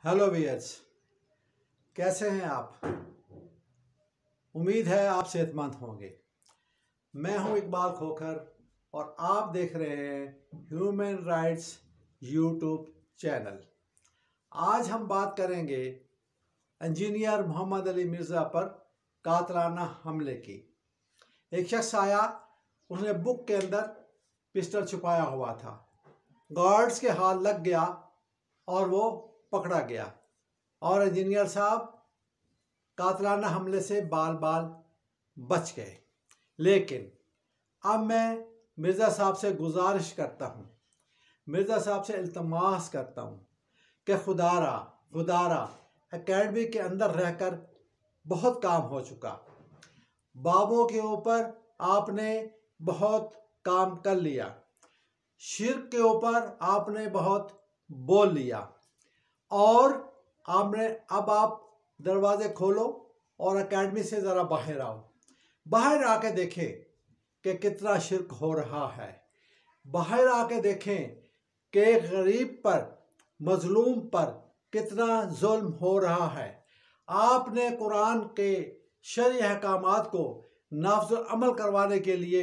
Hello wears, कैसे हैं आप। उम्मीद है आप सेहतमंद होंगे। मैं हूं इकबाल खोखर और आप देख रहे हैं ह्यूमन राइट्स यूट्यूब चैनल। आज हम बात करेंगे इंजीनियर मोहम्मद अली मिर्ज़ा पर कातलाना हमले की। एक शख्स आया, उसने बुक के अंदर पिस्टल छुपाया हुआ था। गार्ड्स के हाथ लग गया और वो पकड़ा गया और इंजीनियर साहब कातलाना हमले से बाल बाल बच गए। लेकिन अब मैं मिर्ज़ा साहब से गुजारिश करता हूँ, मिर्ज़ा साहब से इल्तमास करता हूँ कि खुदारा एकेडमी के अंदर रहकर बहुत काम हो चुका। बाबों के ऊपर आपने बहुत काम कर लिया, शिर्क के ऊपर आपने बहुत बोल लिया और अब आप दरवाजे खोलो और एकेडमी से ज़रा बाहर आओ। बाहर आके देखें कि कितना शिर्क हो रहा है। बाहर आके देखें कि गरीब पर, मजलूम पर कितना जुल्म हो रहा है। आपने कुरान के शरई अहकामात को नाफ़िज़ अमल करवाने के लिए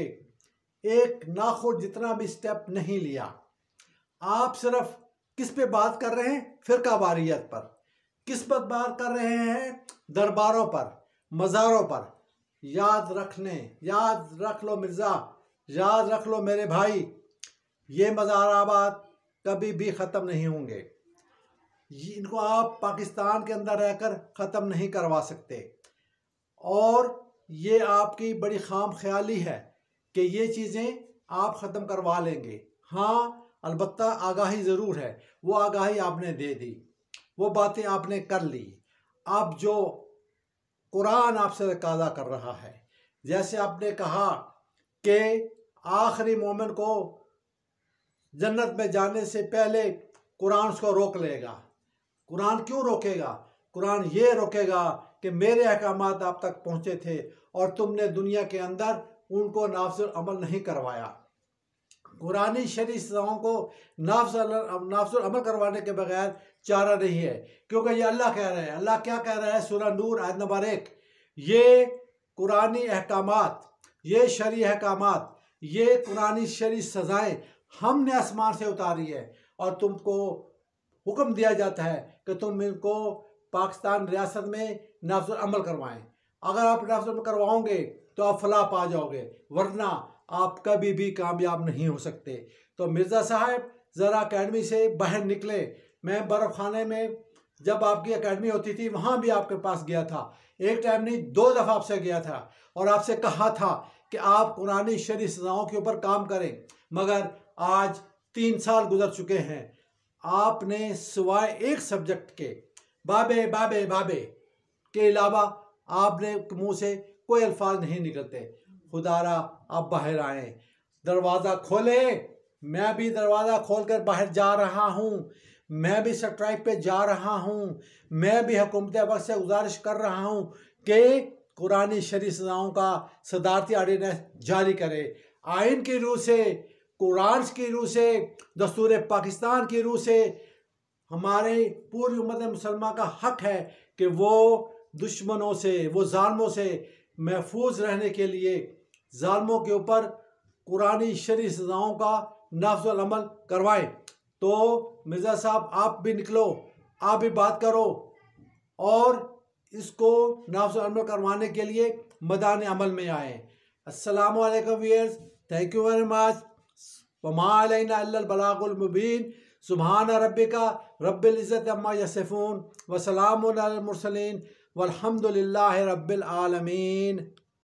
एक नाखुद जितना भी स्टेप नहीं लिया। आप सिर्फ किस पे बात कर रहे हैं? फ़िरका वारियत पर। किस पर बात कर रहे हैं? दरबारों पर, मज़ारों पर। याद रख लो मिर्ज़ा, याद रख लो मेरे भाई, ये मज़ाराबाद कभी भी ख़त्म नहीं होंगे। इनको आप पाकिस्तान के अंदर रहकर ख़त्म नहीं करवा सकते और ये आपकी बड़ी खाम ख्याली है कि ये चीज़ें आप ख़त्म करवा लेंगे। हाँ, अलबत्ता आगाही ज़रूर है, वो आगाही आपने दे दी, वो बातें आपने कर ली। अब जो कुरान आपसे तकाज़ा कर रहा है, जैसे आपने कहा कि आखिरी मोमिन को जन्नत में जाने से पहले कुरान उसको रोक लेगा। कुरान क्यों रोकेगा? कुरान ये रोकेगा कि मेरे अहकामात आप तक पहुँचे थे और तुमने दुनिया के अंदर उनको नाफ़िज़ अमल नहीं करवाया। कुरानी शरई सज़ाओं को नाफ़िज़ अमल करवाने के बगैर चारा नहीं है, क्योंकि ये अल्लाह कह रहा है। अल्लाह क्या कह रहा है? सूरह नूर आयत नंबर 1, ये कुरानी अहकामात, ये शरई अहकामात, ये कुरानी शरई सज़ाएँ हमने आसमान से उतारी है और तुमको हुक्म दिया जाता है कि तुम इनको पाकिस्तान रियासत में नाफ़िज़ अमल करवाएं। अगर आप नाफ़िज़ अमल करवाओगे तो आप फलाह पा जाओगे, वरना आप कभी भी कामयाब नहीं हो सकते। तो मिर्ज़ा साहब ज़रा एकेडमी से बाहर निकले। मैं बर्फ़ खाने में जब आपकी एकेडमी होती थी वहाँ भी आपके पास गया था, एक टाइम नहीं 2 दफ़ा आपसे गया था और आपसे कहा था कि आप कुरानी शरई सज़ाओं के ऊपर काम करें। मगर आज 3 साल गुजर चुके हैं, आपने सिवाय एक सब्जेक्ट के बाबे बाबे बाबे के अलावा आपने मुँह से कोई अल्फाज नहीं निकलते। खुदारा आप बाहर आए, दरवाज़ा खोले। मैं भी दरवाज़ा खोलकर बाहर जा रहा हूँ, मैं भी स्ट्राइक पे जा रहा हूँ। मैं भी हुकूमत वक्त से गुजारिश कर रहा हूँ कि कुरानी शरई सज़ाओं का सदारती ऑर्डिनेंस जारी करे। आइन की रूह से, कुरान की रूह से, दस्तूर पाकिस्तान की रूह से हमारे पूरी उम्मत मुसलमान का हक है कि वो दुश्मनों से, वो जालिमों से महफूज रहने के लिए जालिमों के ऊपर कुरानी शरई सज़ाओं का नाफ़िज़ अमल करवाएं। तो मिर्ज़ा साहब आप भी निकलो, आप भी बात करो और इसको नाफ़िज़ अमल करवाने के लिए मैदान अमल में आए। अस्सलामु अलैकुम viewers, thank you very much. वमा अलैना इल्लल बलागुल मुबीन। सुभान रब्बिका रब्बिल इज़्ज़ति अम्मा यसिफून व सलामुन अलल मुरसलीन वल्हम्दुलिल्लाहि रब्बिल आलमीन।